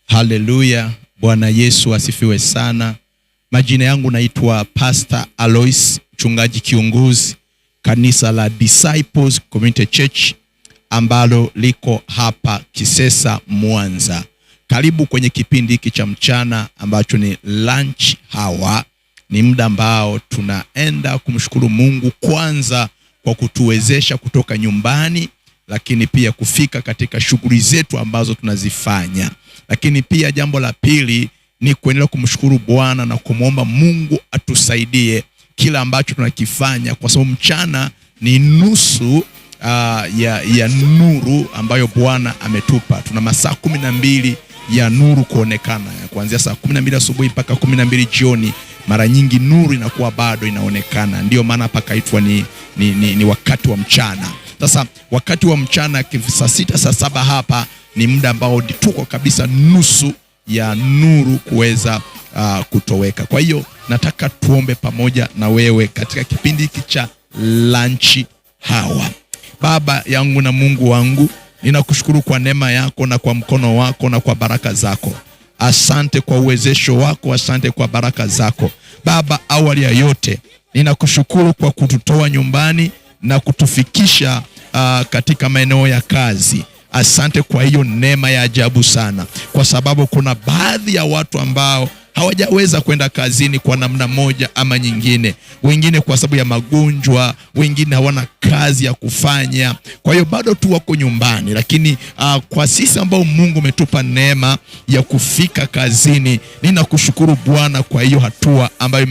Haleluya, Bwana Yesu asifiwe sana. Majina yangu naitwa Pastor Alois, mchungaji kiongozi kanisa la Disciples Community Church ambalo liko hapa Kisesa, Mwanza. Karibu kwenye kipindi hiki cha mchana ambacho ni lunch hour. Ni muda ambao tunaenda kumshukuru Mungu kwanza kwa kutuwezesha kutoka nyumbani, lakini pia kufika katika shughuli zetu ambazo tunazifanya. Lakini pia jambo la pili ni kuendelea kumshukuru Bwana na kumwomba Mungu atusaidie kila ambacho tunakifanya, kwa sababu mchana ni nusu ya nuru ambayo Bwana ametupa. Tuna masaa 12 ya nuru kuonekana, kuanzia saa 12 asubuhi mpaka 12 jioni. Mara nyingi nuru inakuwa bado inaonekana, ndio maana pakaitwa ni wakati wa mchana. Sasa wakati wa mchana saa 6 saa 7 hapa ni muda ambao tuko kabisa nusu ya nuru kuweza kutoweka. Kwa hiyo nataka tuombe pamoja na wewe katika kipindi hiki cha lunch hour. Baba yangu na Mungu wangu, ninakushukuru kwa neema yako na kwa mkono wako na kwa baraka zako. Asante kwa uwezesho wako, asante kwa baraka zako. Baba, awali ya yote ninakushukuru kwa kututoa nyumbani na kutufikisha katika maeneo ya kazi. Asante kwa hiyo neema ya ajabu sana, kwa sababu kuna baadhi ya watu ambao hawajaweza kwenda kazini kwa namna moja ama nyingine. Wengine kwa sababu ya magonjwa, wengine hawana kazi ya kufanya, kwa hiyo bado tu wako nyumbani. Lakini kwa sisi ambao Mungu umetupa neema ya kufika kazini, ninakushukuru Bwana kwa hiyo hatua ambayo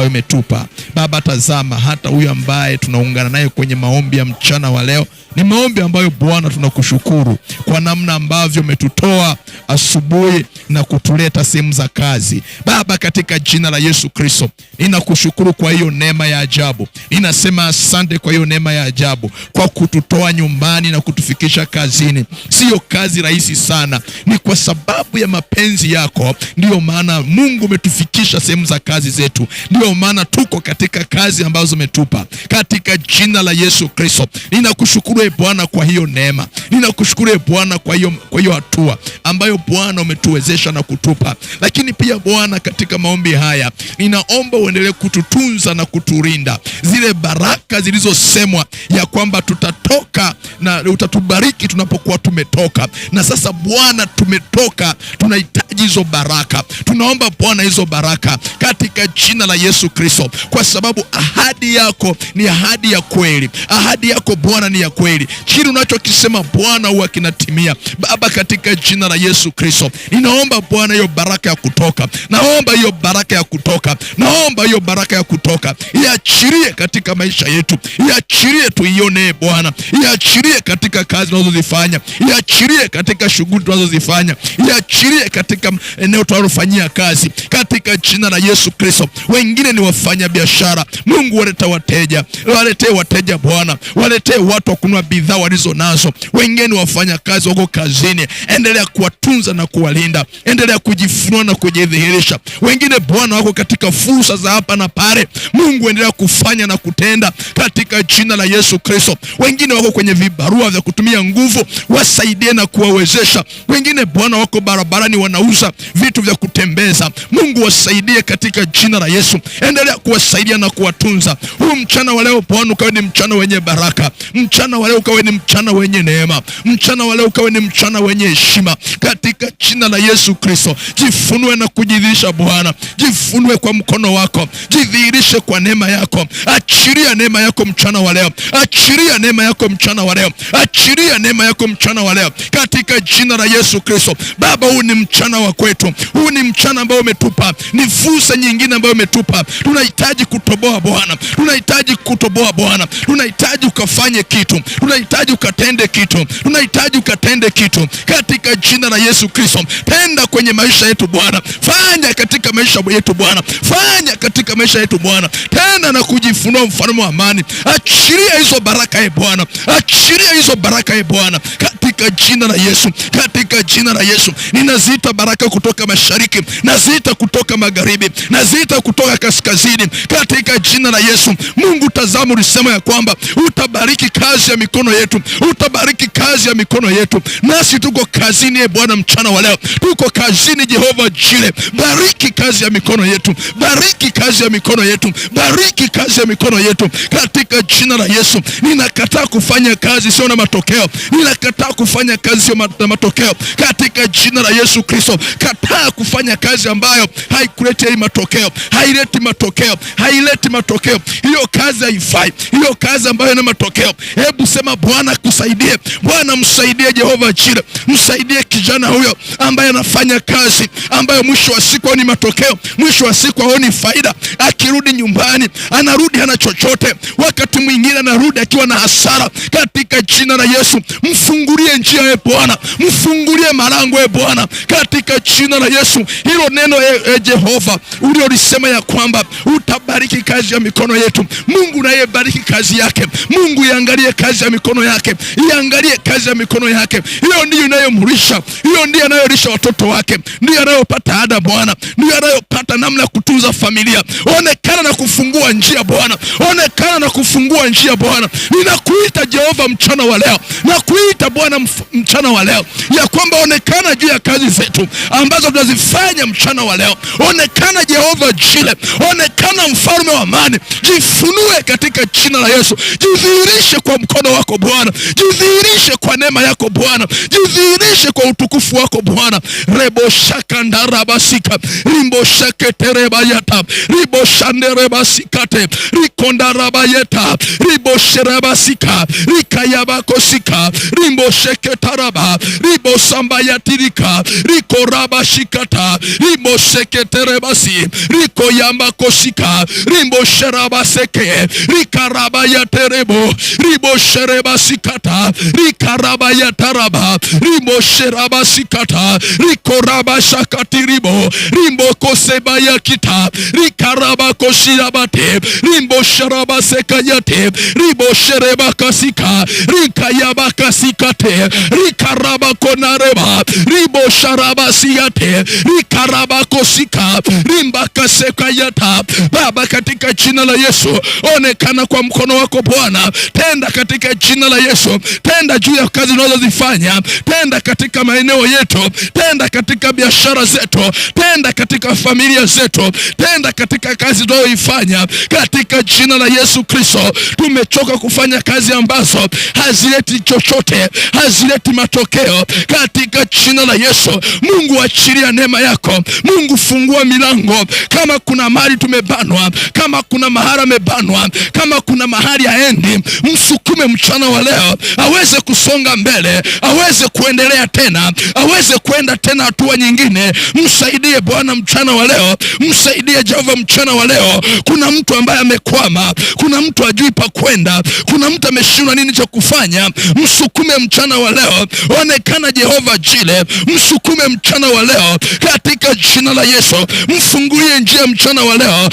umetupa. Baba, tazama hata huyu ambaye tunaungana naye kwenye maombi ya mchana wa leo. Ni maombi ambayo Bwana tunakushukuru kwa namna ambavyo umetutoa asubuhi na kutuleta sehemu za kazi. Baba, katika jina la Yesu Kristo, ninakushukuru kwa hiyo neema ya ajabu. Ninasema asante kwa hiyo neema ya ajabu, kwa kututoa nyumbani na kutufikisha kazini. Sio kazi rahisi sana, ni kwa sababu ya mapenzi yako ndio maana Mungu umetufikisha sehemu za kazi zetu. Ndio maana tuko katika kazi ambazo umetupa. Katika jina la Yesu Kristo, ninakushukuru Bwana kwa hiyo neema. Ninakushukuru Bwana kwa hiyo hatua ambayo Bwana umetuwezesha na kutupa. Lakini pia Bwana, katika maombi haya ninaomba uendelee kututunza na kuturinda. Zile baraka zilizosemwa ya kwamba tutatoka na utatubariki tunapokuwa tumetoka. Na sasa Bwana, tumetoka, tunahitaji hizo baraka. Tunaomba Bwana hizo baraka katika jina la Yesu Kristo, kwa sababu ahadi yako ni ahadi ya kweli. Ahadi yako Bwana ni ya kweli. Kile unachokisema Bwana huwa kinatimia. Baba, katika jina la Yesu Kristo, ninaomba Bwana hiyo baraka ya kutoka. Naomba hiyo baraka ya kutoka. Naomba hiyo baraka ya kutoka iachilie katika maisha yetu. Iachilie tuione Bwana. Iachilie katika kazi tunazozifanya. Iachilie katika shughuli tunazozifanya. Iachilie katika eneo tunalofanyia kazi. Katika jina la Yesu Kristo. Wengine ni wafanya biashara. Mungu, walete wateja. Waletee wateja Bwana. Waletee watu wa kununua bidhaa walizo nazo. Wengine ni wafanya kazi wako kazini. Endelea kuwatunza na kuwalinda. Endelea kujifunua na kujidhihirisha. Wengine Bwana wako katika fursa za hapa na pale. Mungu, endelea kufanya na kutenda katika jina la Yesu Kristo. Wengine wako kwenye vibarua vya kutumia nguvu, wasaidie na kuwawezesha. Wengine Bwana wako barabarani wanauza vitu vya kutembeza. Mungu, wasaidie katika jina la Yesu. Endelea kuwasaidia na kuwatunza. Huu mchana wa leo Bwana ukawe ni mchana wenye baraka. Mchana wa leo ukawe ni mchana wenye neema. Mchana wa leo ukawe ni mchana wenye heshima katika jina la Yesu Kristo. Jifunue na kujidhihirisha Bwana. Jifunue kwa mkono wako. Jidhihirishe kwa neema yako. Achilia neema yako mchana wa leo. Achilia neema yako mchana wa leo. Achilia neema yako mchana wa leo katika jina la Yesu Kristo. Baba, huu ni mchana wa kwetu. Huu ni mchana ambao umetupa. Ni fursa nyingine ambayo umetupa. Tunahitaji kutoboa Bwana. Tunahitaji kutoboa Bwana. Tunahitaji ukafanye kitu. Tunahitaji ukatende kitu. Tunahitaji ukatende kitu katika jina la Yesu Kristo. Tenda kwenye maisha yetu Bwana. Fanya katika maisha yetu Bwana. Fanya katika maisha yetu Bwana. Tena na kujifunua mfalme wa amani. Achilia hizo baraka Bwana. Achilia hizo baraka Bwana katika jina la Yesu. Katika jina la Yesu. Ninaziita baraka kutoka mashariki, naziita kutoka magharibi, naziita kutoka kaskazini katika jina la Yesu. Mungu, tazama ulisema ya kwamba utabariki kazi ya mikono yetu. Utabariki kazi ya mikono yetu. Nasi tuko kazini Bwana mchana wa leo. leo. Tuko kazini, Jehova Jire, bariki kazi ya mikono yetu, bariki kazi ya mikono yetu, bariki kazi ya mikono yetu katika jina la Yesu. Ninakataa kufanya kazi sio na matokeo, ninakataa kufanya kazi sio na matokeo katika jina la Yesu Kristo. Kataa kufanya kazi ambayo haikuleti matokeo, haileti matokeo, haileti matokeo. Hiyo kazi haifai, hiyo kazi ambayo ina matokeo. Hebu sema Bwana kusaidie, Bwana msaidie Jehova Jire, msaidie kijana huyo ambaye anafanya kazi ambayo mwisho wa siku ni matokeo, mwisho wa siku haoni faida. Akirudi nyumbani anarudi hana chochote, wakati mwingine anarudi akiwa na hasara. Katika jina la Yesu mfungulie njia e Bwana, mfungulie malango e Bwana katika jina la Yesu. Hilo neno Jehova uliolisema ya kwamba utabariki kazi ya mikono yetu, Mungu naye bariki kazi yake. Mungu iangalie kazi ya mikono yake, iangalie kazi ya mikono yake. Hiyo ndiyo inayomlisha, hiyo ndiyo anayolisha watoto wake, ndiyo anayopata ada Bwana, ndiyo anayopata namna ya kutunza familia. Onekana na kufungua njia Bwana, onekana na kufungua njia Bwana. Ninakuita Jehova mchana wa leo, nakuita Bwana mchana wa leo ya kwamba onekana juu ya kazi zetu ambazo tunazifanya mchana wa leo. Onekana Jehova Jire, onekana mfalme wa amani, jifunue katika jina la Yesu. Jidhihirishe kwa mkono wako Bwana, jidhihirishe kwa neema yako Bwana, jidhihirishe kwa utukufu wako Bwana. Rebo shakandarabasika rimbo shaketerebayata ribo shanderebasikate rikondarabayeta ribo sherabasika rikayabakosika rimbo sheketaraba ribo sambayatirika rikorabashikata rimbo sheketerebasi rikoyambakosika rimbo sherabaseke rikarabayaterebo ribo sherebasikata rikarabayataraba rimbo sherabasikata rikorabashakatiribo rimbo kosebayakita rikarabakoshirabate rimbo sherabasekayate ribo sherebakasika rikayabakasikate rikarabakonareba ribo sharabasiyate rikarabakosika rimbakasekayata. Baba, katika jina la Yesu onekana kwa mkono wako Bwana, tenda katika jina la Yesu, tenda juu ya kazi unazozifanya, tenda katika maeneo yetu, tenda katika biashara zetu, tenda katika familia zetu, tenda katika kazi tunayoifanya katika jina la Yesu Kristo. Tumechoka kufanya kazi ambazo hazileti chochote, hazileti matokeo katika jina la Yesu. Mungu achilia neema yako, Mungu fungua milango. Kama kuna mahali tumebanwa, kama kuna mahali amebanwa, kama kuna mahali haendi, msukume mchana wa leo aweze kusonga mbele, aweze kuendelea tena, aweze kwenda tena hatua nyingine. Msaidie Bwana mchana wa leo, msaidie Jehova mchana wa leo. Kuna mtu ambaye amekwama, kuna mtu hajui pa kwenda, kuna mtu ameshindwa nini cha kufanya. Msukume mchana wa leo, onekana Jehova Jire, msukume mchana wa leo katika jina la Yesu. Mfungulie njia mchana wa leo,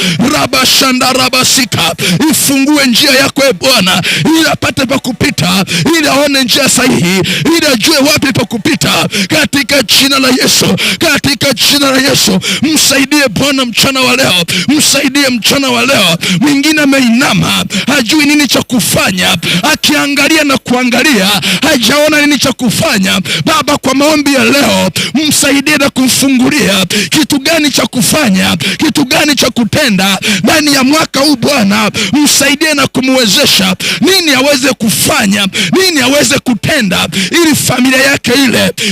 rabashandarabasika, ifungue njia yako e Bwana, ili apate pa kupita, ili aone njia sahihi, ili ajue wapi pa kupita katika jina la Yesu, katika jina la Yesu. Msaidie Bwana mchana wa leo, msaidie mchana wa leo. Mwingine ameinama hajui nini cha kufanya, akiangalia na kuangalia hajaona nini cha kufanya. Baba, kwa maombi ya leo msaidie na kumfungulia kitu gani cha kufanya, kitu gani cha kutenda ndani ya mwaka huu Bwana. Msaidie na kumwezesha nini aweze kufanya, nini aweze kutenda, ili familia yake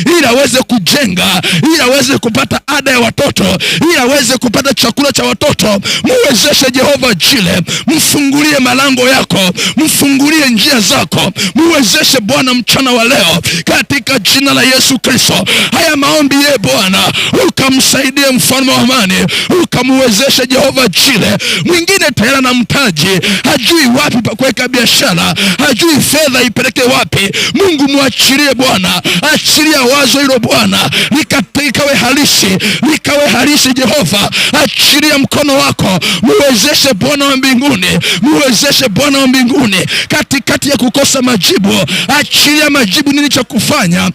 ili aweze kujenga, ili aweze kupata ada ya watoto, ili aweze kupata chakula cha watoto. Muwezeshe Jehova Jire, mfungulie malango yako, mfungulie njia zako, muwezeshe Bwana mchana wa leo katika jina la Yesu Kristo. Haya maombi ye Bwana, ukamsaidie mfalme wa amani, ukamwezeshe Jehova Jire. Mwingine tayari na mtaji, hajui wapi pa kuweka biashara, hajui fedha ipeleke wapi. Mungu muachilie Bwana, achilia wazo hilo Bwana, likawe halisi, likawe halisi Jehova. Achilia mkono wako, muwezeshe Bwana wa mbinguni, muwezeshe Bwana wa mbinguni katikati ya kukosa majibu. Achilia majibu nini cha kufanya.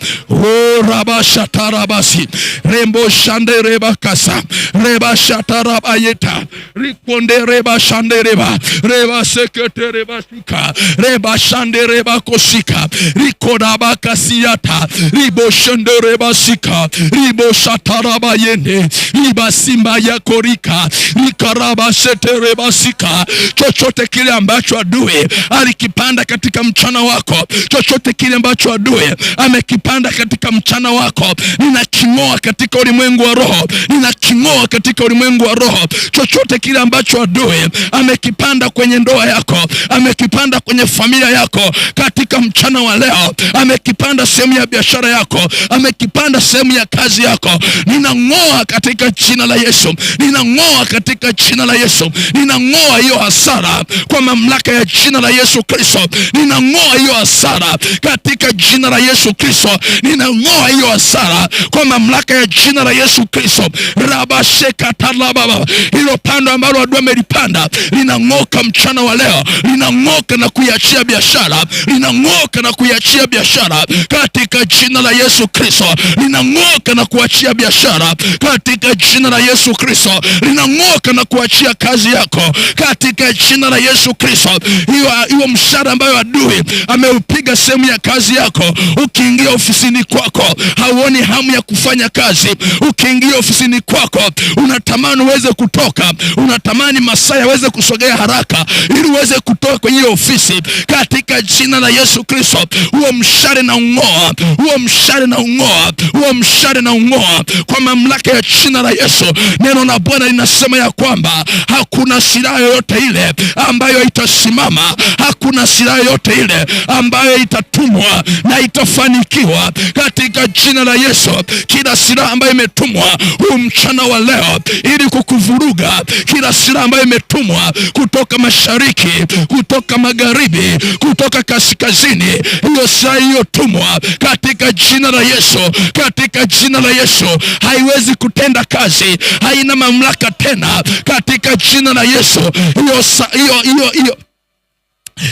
Rabashatarabasi rembo shandereba kasa reba shatarabayeta rikonde reba shandereba reba seketereba sika reba shandereba kosika rikodaba kasiyata ribo shandereba sika ribo rebo shataraba yende libasimba ya korika likaraba shetereba sika. Chochote kile ambacho adui alikipanda katika mchana wako, chochote kile ambacho adui amekipanda katika mchana wako, ninaking'oa katika ulimwengu wa roho, ninaking'oa katika ulimwengu wa roho. Chochote kile ambacho adui amekipanda kwenye ndoa yako, amekipanda kwenye familia yako, katika mchana wa leo, amekipanda sehemu ya biashara yako, amekipanda sehemu ya kazi yako, ninang'oa katika jina la Yesu, ninang'oa katika jina la Yesu, ninang'oa hiyo hasara kwa mamlaka ya jina la Yesu Kristo, ninang'oa hiyo hasara katika jina la Yesu Kristo, ninang'oa hiyo hasara kwa mamlaka ya jina la Yesu Kristo. Rabashekatalababa, hilo pando ambalo adui amelipanda linang'oka mchana wa leo, linang'oka na kuiachia biashara, linang'oka na kuiachia biashara katika jina la Yesu Kristo, linang'oka na kuachia biashara katika jina la Yesu Kristo, linang'oka na kuachia kazi yako katika jina la Yesu Kristo. Hiyo mshahara ambayo adui ameupiga sehemu ya kazi yako, ukiingia ofisini kwako hauoni hamu ya kufanya kazi, ukiingia ofisini kwako unatamani uweze kutoka, unatamani masaa yaweze kusogea haraka ili uweze kutoka kwenye ofisi katika jina la Yesu Kristo. Huo mshahara na ung'oa, huo mshahara na ung'oa, huo mshahara na ung'oa kwa mamlaka ya jina la Yesu. Neno la Bwana linasema ya kwamba hakuna silaha yoyote ile ambayo itasimama, hakuna silaha yoyote ile ambayo itatumwa na itafanikiwa katika jina la Yesu. Kila silaha ambayo imetumwa huu mchana wa leo ili kukuvuruga, kila silaha ambayo imetumwa kutoka mashariki, kutoka magharibi, kutoka kaskazini, hiyo silaha iliyotumwa katika jina la Yesu, katika jina la Yesu haiwezi kutenda kazi, haina mamlaka tena katika jina la Yesu.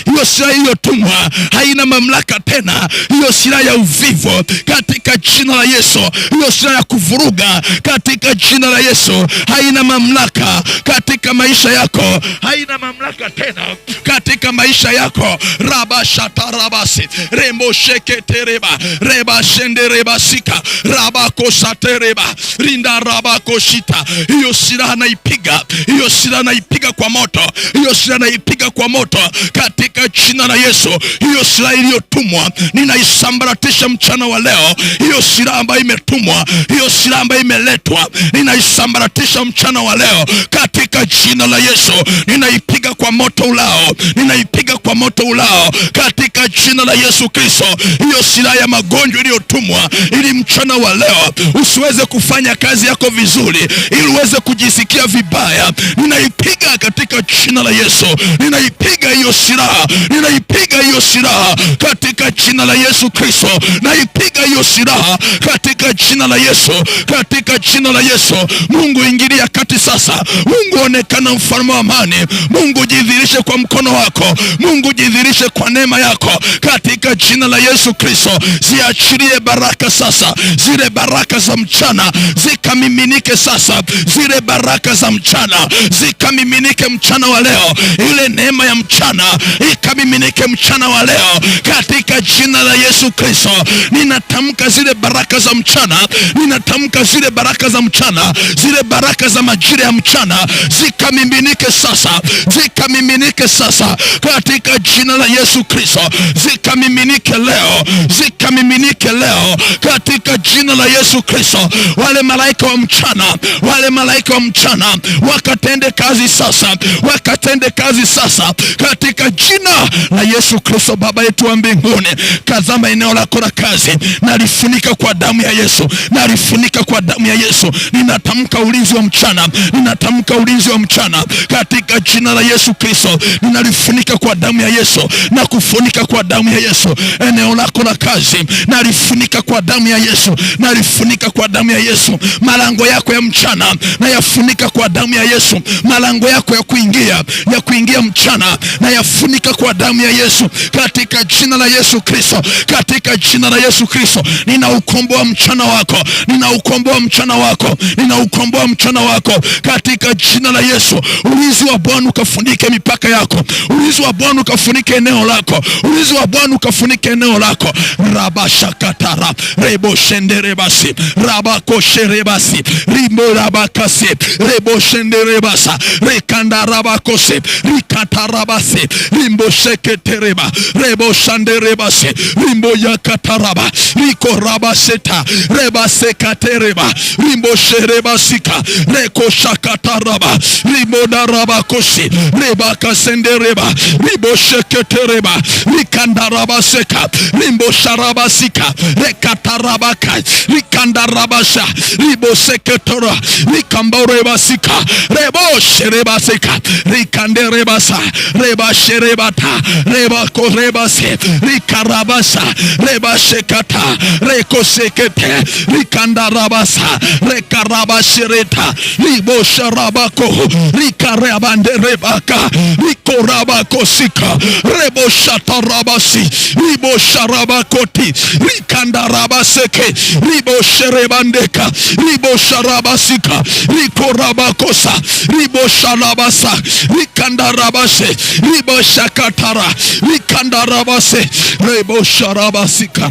Hiyo silaha iliyotumwa haina mamlaka tena, hiyo silaha ya uvivu katika jina la Yesu, hiyo silaha ya kuvuruga katika jina la Yesu haina mamlaka katika maisha yako, haina mamlaka tena katika maisha yako. Rabashatarabasi rembo sheketereba reba shendereba sika rabako satereba rinda rabako shita. Hiyo silaha naipiga, hiyo silaha naipiga kwa moto, hiyo silaha naipiga kwa moto katika jina la Yesu. Hiyo silaha iliyotumwa ninaisambaratisha mchana wa leo. Hiyo silaha ambayo imetumwa, hiyo silaha ambayo imeletwa, ninaisambaratisha mchana wa leo katika jina la Yesu. Ninaipiga kwa moto ulao, ninaipiga kwa moto ulao katika jina la Yesu Kristo. Hiyo silaha ya magonjwa iliyotumwa ili mchana wa leo usiweze kufanya kazi yako vizuri, ili uweze kujisikia vibaya, ninaipiga katika jina la Yesu. Ninaipiga hiyo silaha, ninaipiga hiyo silaha katika jina la Yesu Kristo. Naipiga hiyo silaha katika jina la Yesu, katika jina la Yesu. Mungu ingilia kati sasa, Mungu onekana mfalme wa amani, Mungu jidhihirishe kwa mkono wako, Mungu jidhihirishe kwa neema yako katika jina la Yesu Kristo. Ziachilie baraka sasa, zile baraka za mchana zikamiminike sasa, zile baraka za mchana zikamiminike mchana wa leo, ile neema ya mchana ikamiminike mchana wa leo katika jina la Yesu Kristo. Ninatamka zile baraka za mchana, ninatamka zile baraka za mchana, zile baraka za majira ya mchana zikamiminike sasa, zikamiminike sasa katika jina la Yesu Kristo. Zikamiminike leo, zikamiminike leo katika jina la Yesu Kristo. Wale malaika wa mchana, wale malaika wa mchana wakatende kazi sasa, wakatende kazi sasa katika jina la Yesu Kristo. Baba yetu wa mbinguni, kazama eneo lako la kazi, nalifunika kwa damu ya Yesu, nalifunika kwa damu ya Yesu. Ninatamka ulinzi wa mchana, ninatamka ulinzi wa mchana katika jina la Yesu Kristo. Ninalifunika kwa damu ya Yesu na kufunika kwa damu ya Yesu eneo lako la kazi, nalifunika kwa damu ya Yesu, nalifunika kwa damu ya Yesu. Malango yako ya mchana na yafunika kwa damu ya Yesu, malango yako ya kuingia mchana na yafunika ninakufunika kwa damu ya Yesu katika jina la Yesu Kristo, katika jina la Yesu Kristo. Ninaukomboa mchana wako, ninaukomboa mchana wako, ninaukomboa mchana wako katika jina la Yesu. Ulinzi wa Bwana ukafunike mipaka yako, ulinzi wa Bwana ukafunike eneo lako, ulinzi wa Bwana ukafunike eneo lako. Rabashakatara rebo shenderebasi rabakosherebasi rimbo rabakasi rebo shenderebasa rekanda rabakose rikatarabasi rimbo sheketereba rebo shanderebasi rimbo yakataraba riko rabaseta rebasekatereba rimbo sherebasika reko shakataraba rimbo darabakosi rebakasendereba rimbo sheketereba rikandarabaseka rimbo sharabasika rekatarabaka rikandarabasha rimbo seketora rikamborebasika rebo sherebasika rikanderebasa reba sherebata reba korebase rikarabasa reba shekata reko sekete rikandarabasa rekarabashireta ribo sharabako rikarebanderebaka rikorabakosika rebo shatarabasi ribo sharabakoti rikandarabaseke ribo sherebandeka ribo sharabasika rikorabakosa ribo sharabasa rikandarabase ribo shakatara rikandarabase ribo sharabasika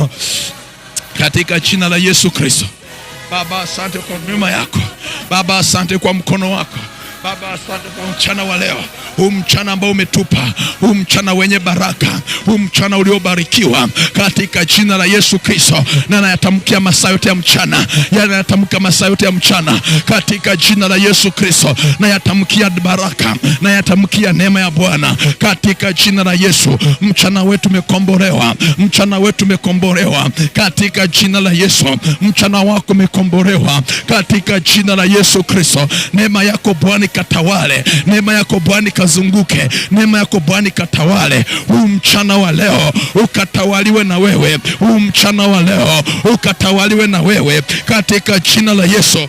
katika jina la Yesu Kristo. Baba, asante kwa neema yako. Baba, asante kwa mkono wako. Baba, asante kwa mchana wa leo, huu mchana ambao umetupa, huu mchana wenye baraka, huu mchana uliobarikiwa katika jina la Yesu Kristo. Na nayatamkia masaa yote ya mchana, nayatamkia masaa yote ya mchana katika jina la Yesu Kristo. Nayatamkia baraka, nayatamkia neema ya Bwana katika jina la Yesu. Mchana wetu umekombolewa, mchana wetu umekombolewa katika jina la Yesu. Mchana wako umekombolewa katika jina la Yesu Kristo. Neema yako Bwana katawale, neema yako Bwana kazunguke, neema yako Bwana katawale. Huu mchana wa leo ukatawaliwe na wewe, huu mchana wa leo ukatawaliwe na wewe katika jina la Yesu.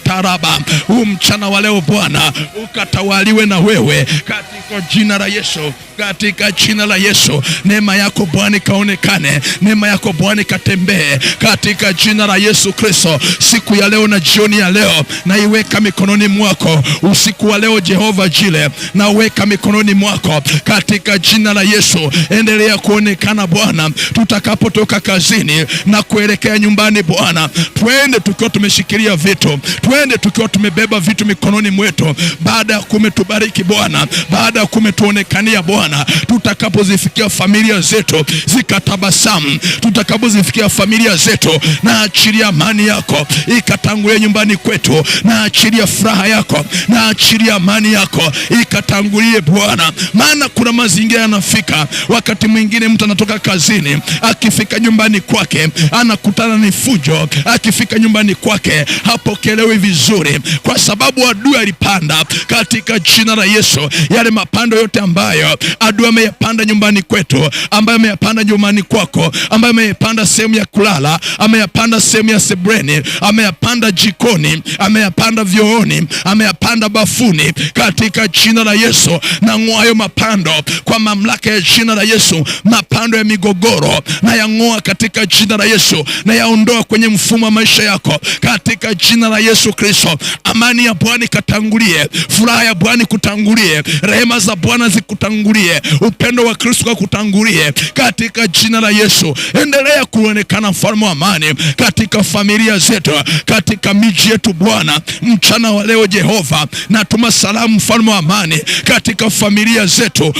Taraba, huu mchana wa leo Bwana ukatawaliwe na wewe katika jina la Yesu, katika jina la Yesu. Neema yako Bwana kaonekane, neema yako Bwana katembee katika jina la Yesu Kristo. Siku ya leo na jioni ya leo naiweka mikononi mwako. Usiku wa leo Jehova Jile naweka mikononi mwako katika jina la Yesu. Endelea kuonekana Bwana tutakapotoka kazini na kuelekea nyumbani Bwana. Twende tukiwa tumeshikilia vitu, twende tukiwa tumebeba vitu mikononi mwetu, baada ya kumetubariki Bwana, baada ya kumetuonekania Bwana. Tutakapozifikia familia zetu zikatabasamu, tutakapozifikia familia zetu na achilia amani yako ikatangulie nyumbani kwetu, na achilia furaha yako, na achilia amani yako ikatangulie Bwana. Maana kuna mazingira yanafika wakati mwingine mtu anatoka kazini, akifika nyumbani kwake anakutana ni fujo, akifika nyumbani kwake hapokelewi vizuri, kwa sababu adui alipanda. Katika jina la Yesu, yale mapando yote ambayo adui ameyapanda nyumbani kwetu, ambayo ameyapanda nyumbani kwako, ambayo ameyapanda sehemu ya kulala, ameyapanda sehemu ya sebreni, ameyapanda jikoni, ameyapanda vyooni, ameyapanda bafuni, katika jina la Yesu na ng'oa mapando kwa mamlaka ya jina la Yesu. Mapando ya migogoro na yang'oa katika jina la Yesu, na yaondoa kwenye mfumo wa maisha yako katika jina la Yesu Kristo. Amani ya Bwana katangulie, furaha ya Bwana kutangulie, rehema za Bwana zikutangulie, upendo wa Kristo kutangulie katika jina la Yesu. Endelea kuonekana mfalme wa amani katika familia zetu, katika miji yetu Bwana. Mchana wa leo Jehova, natuma salamu mfalme wa amani katika familia zetu.